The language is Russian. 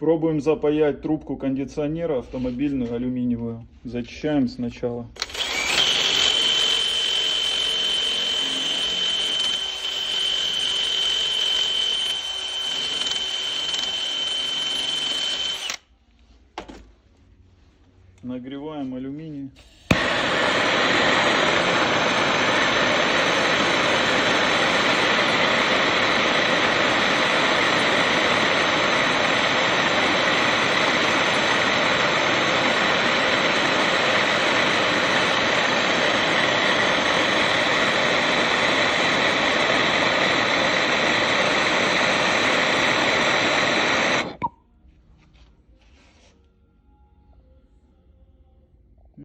Пробуем запаять трубку кондиционера автомобильную алюминиевую. Зачищаем сначала. Нагреваем алюминий.